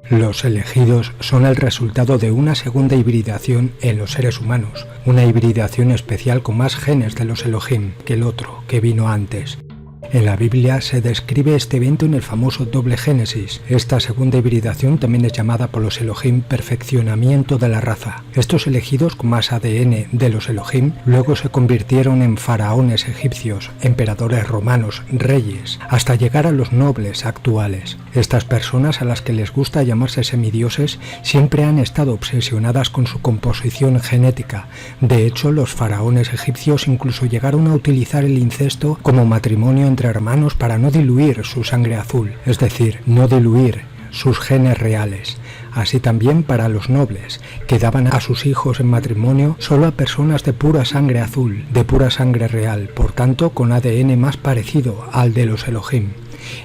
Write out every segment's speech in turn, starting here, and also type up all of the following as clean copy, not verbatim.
Los elegidos son el resultado de una segunda hibridación en los seres humanos, una hibridación especial con más genes de los Elohim que el otro, que vino antes. En la Biblia se describe este evento en el famoso doble Génesis. Esta segunda hibridación también es llamada por los Elohim perfeccionamiento de la raza. Estos elegidos con más ADN de los Elohim luego se convirtieron en faraones egipcios, emperadores romanos, reyes, hasta llegar a los nobles actuales. Estas personas, a las que les gusta llamarse semidioses, siempre han estado obsesionadas con su composición genética. De hecho, los faraones egipcios incluso llegaron a utilizar el incesto como matrimonio entre hermanos para no diluir su sangre azul, es decir, no diluir sus genes reales. Así también para los nobles, que daban a sus hijos en matrimonio solo a personas de pura sangre azul, de pura sangre real, por tanto con ADN más parecido al de los Elohim.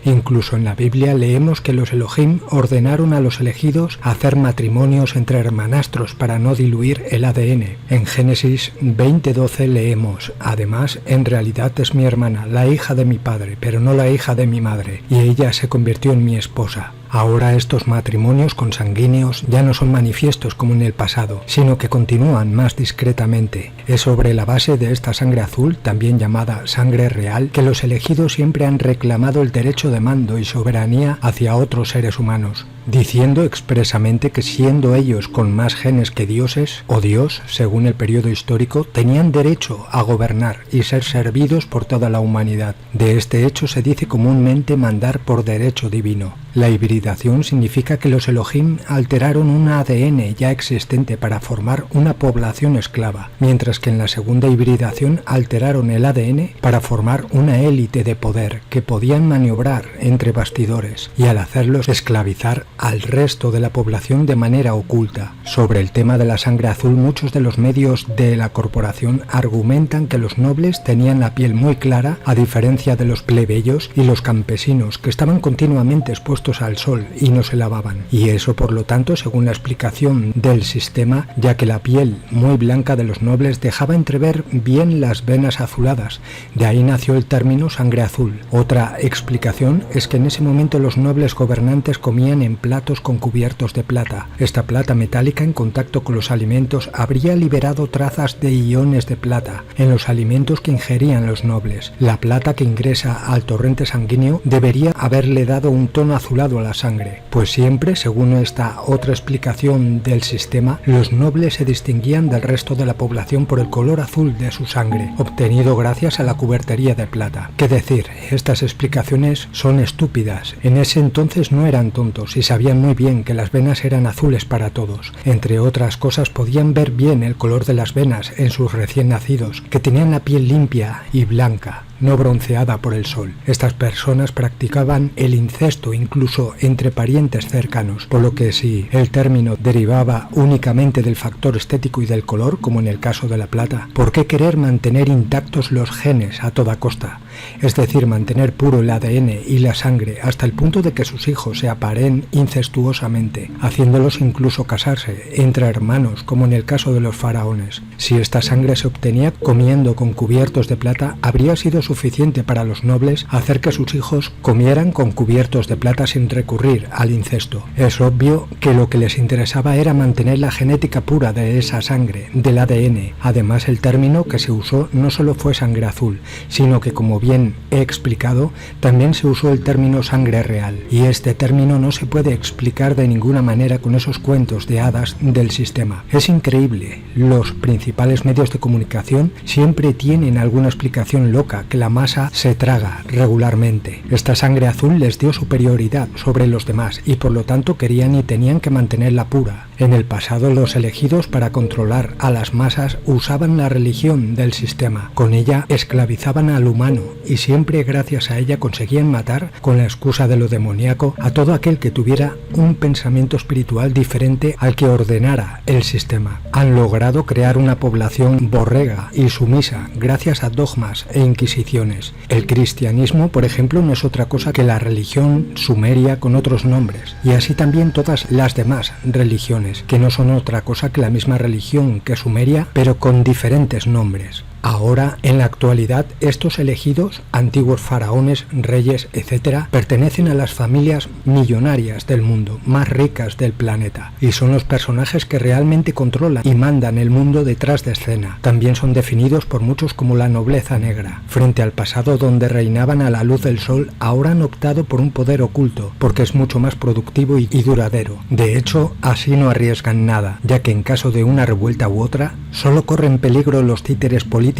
Incluso en la Biblia leemos que los Elohim ordenaron a los elegidos hacer matrimonios entre hermanastros para no diluir el ADN. En Génesis 20:12 leemos: además, en realidad es mi hermana, la hija de mi padre, pero no la hija de mi madre, y ella se convirtió en mi esposa. Ahora estos matrimonios consanguíneos ya no son manifiestos como en el pasado, sino que continúan más discretamente. Es sobre la base de esta sangre azul, también llamada sangre real, que los elegidos siempre han reclamado el derecho de mando y soberanía hacia otros seres humanos, diciendo expresamente que siendo ellos con más genes que dioses, o Dios, según el periodo histórico, tenían derecho a gobernar y ser servidos por toda la humanidad. De este hecho se dice comúnmente mandar por derecho divino. La hibridación significa que los Elohim alteraron un ADN ya existente para formar una población esclava, mientras que en la segunda hibridación alteraron el ADN para formar una élite de poder que podían maniobrar entre bastidores y al hacerlos esclavizar al resto de la población de manera oculta. Sobre el tema de la sangre azul, muchos de los medios de la corporación argumentan que los nobles tenían la piel muy clara, a diferencia de los plebeyos y los campesinos, que estaban continuamente expuestos al sol y no se lavaban. Y eso, por lo tanto, según la explicación del sistema, ya que la piel muy blanca de los nobles dejaba entrever bien las venas azuladas. De ahí nació el término sangre azul. Otra explicación es que en ese momento los nobles gobernantes comían en platos con cubiertos de plata. Esta plata metálica en contacto con los alimentos habría liberado trazas de iones de plata en los alimentos que ingerían los nobles. La plata que ingresa al torrente sanguíneo debería haberle dado un tono azulado a la sangre, pues siempre, según esta otra explicación del sistema, los nobles se distinguían del resto de la población por el color azul de su sangre, obtenido gracias a la cubertería de plata. ¿Qué decir? Estas explicaciones son estúpidas. En ese entonces no eran tontos y sabían muy bien que las venas eran azules para todos. Entre otras cosas, podían ver bien el color de las venas en sus recién nacidos, que tenían la piel limpia y blanca, no bronceada por el sol. Estas personas practicaban el incesto incluso entre parientes cercanos, por lo que si el término derivaba únicamente del factor estético y del color, como en el caso de la plata, ¿por qué querer mantener intactos los genes a toda costa? Es decir, mantener puro el ADN y la sangre hasta el punto de que sus hijos se aparen incestuosamente, haciéndolos incluso casarse entre hermanos, como en el caso de los faraones. Si esta sangre se obtenía comiendo con cubiertos de plata, habría sido suficiente para los nobles hacer que sus hijos comieran con cubiertos de plata sin recurrir al incesto. Es obvio que lo que les interesaba era mantener la genética pura de esa sangre, del ADN. Además, el término que se usó no solo fue sangre azul, sino que, como bien he explicado, también se usó el término sangre real, y este término no se puede explicar de ninguna manera con esos cuentos de hadas del sistema. Es increíble, los principales medios de comunicación siempre tienen alguna explicación loca que la masa se traga regularmente. Esta sangre azul les dio superioridad sobre los demás y por lo tanto querían y tenían que mantenerla pura. En el pasado, los elegidos, para controlar a las masas, usaban la religión del sistema. Con ella esclavizaban al humano y siempre gracias a ella conseguían matar, con la excusa de lo demoníaco, a todo aquel que tuviera un pensamiento espiritual diferente al que ordenara el sistema. Han logrado crear una población borrega y sumisa gracias a dogmas e inquisiciones. El cristianismo, por ejemplo, no es otra cosa que la religión sumeria con otros nombres, y así también todas las demás religiones, que no son otra cosa que la misma religión que Sumeria, pero con diferentes nombres. Ahora, en la actualidad, estos elegidos, antiguos faraones, reyes, etc., pertenecen a las familias millonarias del mundo, más ricas del planeta, y son los personajes que realmente controlan y mandan el mundo detrás de escena. También son definidos por muchos como la nobleza negra. Frente al pasado donde reinaban a la luz del sol, ahora han optado por un poder oculto, porque es mucho más productivo y duradero. De hecho, así no arriesgan nada, ya que en caso de una revuelta u otra, solo corren peligro los títeres políticos,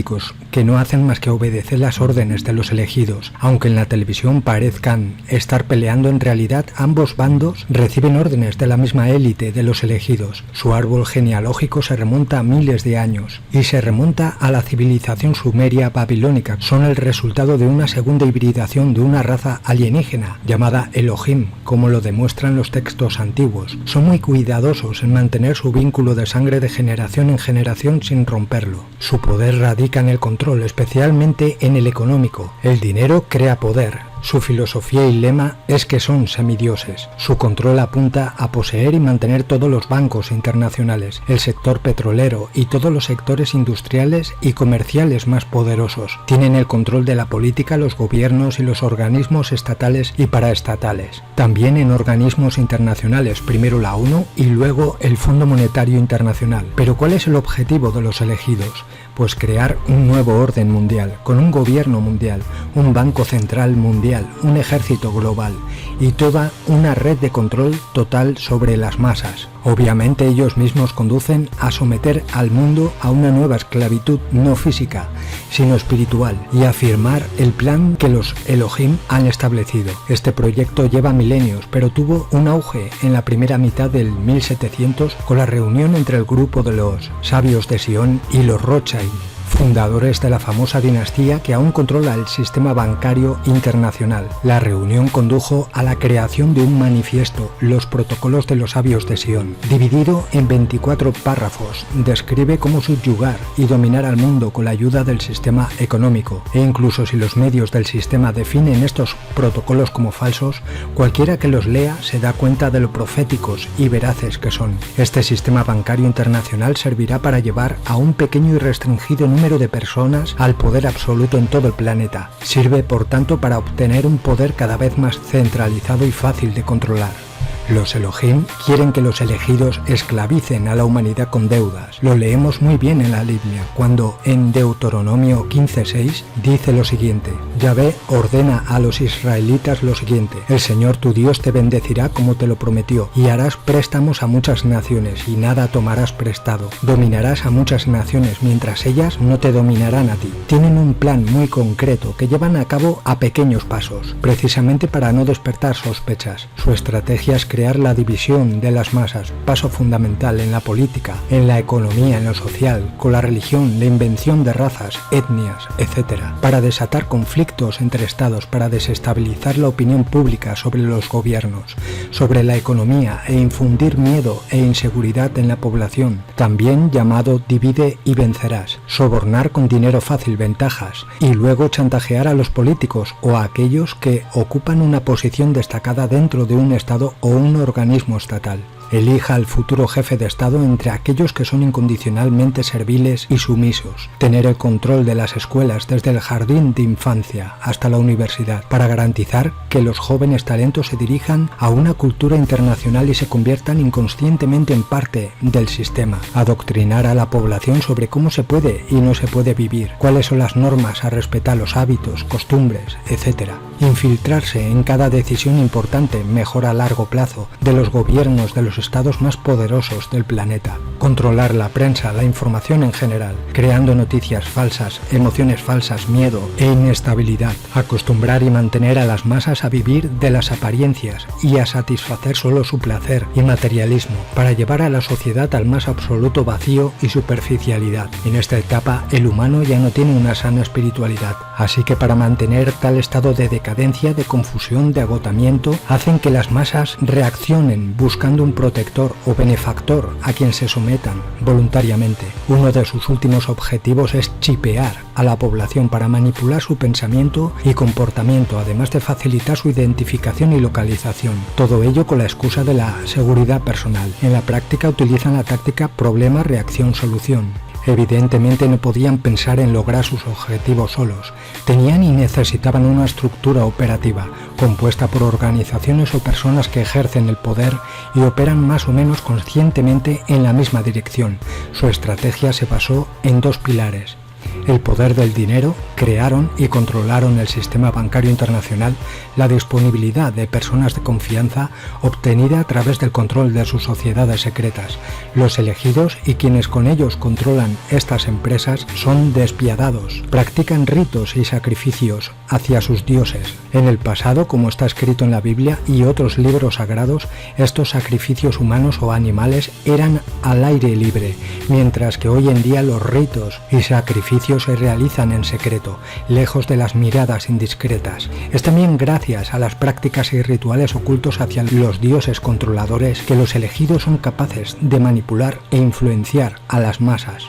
que no hacen más que obedecer las órdenes de los elegidos. Aunque en la televisión parezcan estar peleando, en realidad ambos bandos reciben órdenes de la misma élite de los elegidos. Su árbol genealógico se remonta a miles de años y se remonta a la civilización sumeria babilónica. Son el resultado de una segunda hibridación de una raza alienígena llamada Elohim, como lo demuestran los textos antiguos. Son muy cuidadosos en mantener su vínculo de sangre de generación en generación sin romperlo. Su poder radica en el control, especialmente en el económico. El dinero crea poder. Su filosofía y lema es que son semidioses. Su control apunta a poseer y mantener todos los bancos internacionales, el sector petrolero y todos los sectores industriales y comerciales más poderosos. Tienen el control de la política, los gobiernos y los organismos estatales y paraestatales. También en organismos internacionales, primero la ONU y luego el Fondo Monetario Internacional. Pero ¿cuál es el objetivo de los elegidos? Pues crear un nuevo orden mundial, con un gobierno mundial, un banco central mundial, un ejército global y toda una red de control total sobre las masas. Obviamente ellos mismos conducen a someter al mundo a una nueva esclavitud no física, sino espiritual, y a firmar el plan que los Elohim han establecido. Este proyecto lleva milenios, pero tuvo un auge en la primera mitad del 1700 con la reunión entre el grupo de los sabios de Sion y los Rothschild, fundadores de la famosa dinastía que aún controla el sistema bancario internacional. La reunión condujo a la creación de un manifiesto, los protocolos de los sabios de Sion. Dividido en 24 párrafos, describe cómo subyugar y dominar al mundo con la ayuda del sistema económico. E incluso si los medios del sistema definen estos protocolos como falsos, cualquiera que los lea se da cuenta de lo proféticos y veraces que son. Este sistema bancario internacional servirá para llevar a un pequeño y restringido número de personas al poder absoluto en todo el planeta. Sirve, por tanto, para obtener un poder cada vez más centralizado y fácil de controlar. Los Elohim quieren que los elegidos esclavicen a la humanidad con deudas. Lo leemos muy bien en la Biblia, cuando en Deuteronomio 15:6 dice lo siguiente: Yahvé ordena a los israelitas lo siguiente: el Señor tu Dios te bendecirá como te lo prometió, y harás préstamos a muchas naciones, y nada tomarás prestado. Dominarás a muchas naciones, mientras ellas no te dominarán a ti. Tienen un plan muy concreto que llevan a cabo a pequeños pasos, precisamente para no despertar sospechas. Su estrategia es crear la división de las masas, paso fundamental en la política, en la economía, en lo social, con la religión, la invención de razas, etnias, etc., para desatar conflictos entre estados, para desestabilizar la opinión pública sobre los gobiernos, sobre la economía e infundir miedo e inseguridad en la población, también llamado divide y vencerás, sobornar con dinero fácil ventajas y luego chantajear a los políticos o a aquellos que ocupan una posición destacada dentro de un estado o un organismo estatal. Elija al futuro jefe de Estado entre aquellos que son incondicionalmente serviles y sumisos. Tener el control de las escuelas desde el jardín de infancia hasta la universidad, para garantizar que los jóvenes talentos se dirijan a una cultura internacional y se conviertan inconscientemente en parte del sistema. Adoctrinar a la población sobre cómo se puede y no se puede vivir, cuáles son las normas a respetar, los hábitos, costumbres, etc. Infiltrarse en cada decisión importante, mejor a largo plazo, de los gobiernos de los estados más poderosos del planeta. Controlar la prensa, la información en general, creando noticias falsas, emociones falsas, miedo e inestabilidad. Acostumbrar y mantener a las masas a vivir de las apariencias y a satisfacer solo su placer y materialismo, para llevar a la sociedad al más absoluto vacío y superficialidad. En esta etapa, el humano ya no tiene una sana espiritualidad, así que para mantener tal estado de decadencia, de confusión, de agotamiento, hacen que las masas reaccionen buscando un protector o benefactor a quien se sometan voluntariamente. Uno de sus últimos objetivos es chipear a la población para manipular su pensamiento y comportamiento, además de facilitar su identificación y localización. Todo ello con la excusa de la seguridad personal. En la práctica utilizan la táctica problema-reacción-solución. Evidentemente no podían pensar en lograr sus objetivos solos. Tenían y necesitaban una estructura operativa, compuesta por organizaciones o personas que ejercen el poder y operan más o menos conscientemente en la misma dirección. Su estrategia se basó en dos pilares: el poder del dinero. Crearon y controlaron el sistema bancario internacional, la disponibilidad de personas de confianza obtenida a través del control de sus sociedades secretas. Los elegidos y quienes con ellos controlan estas empresas son despiadados, practican ritos y sacrificios hacia sus dioses. En el pasado, como está escrito en la Biblia y otros libros sagrados, estos sacrificios humanos o animales eran al aire libre, mientras que hoy en día los ritos y sacrificios se realizan en secreto, lejos de las miradas indiscretas. Es también gracias a las prácticas y rituales ocultos hacia los dioses controladores que los elegidos son capaces de manipular e influenciar a las masas.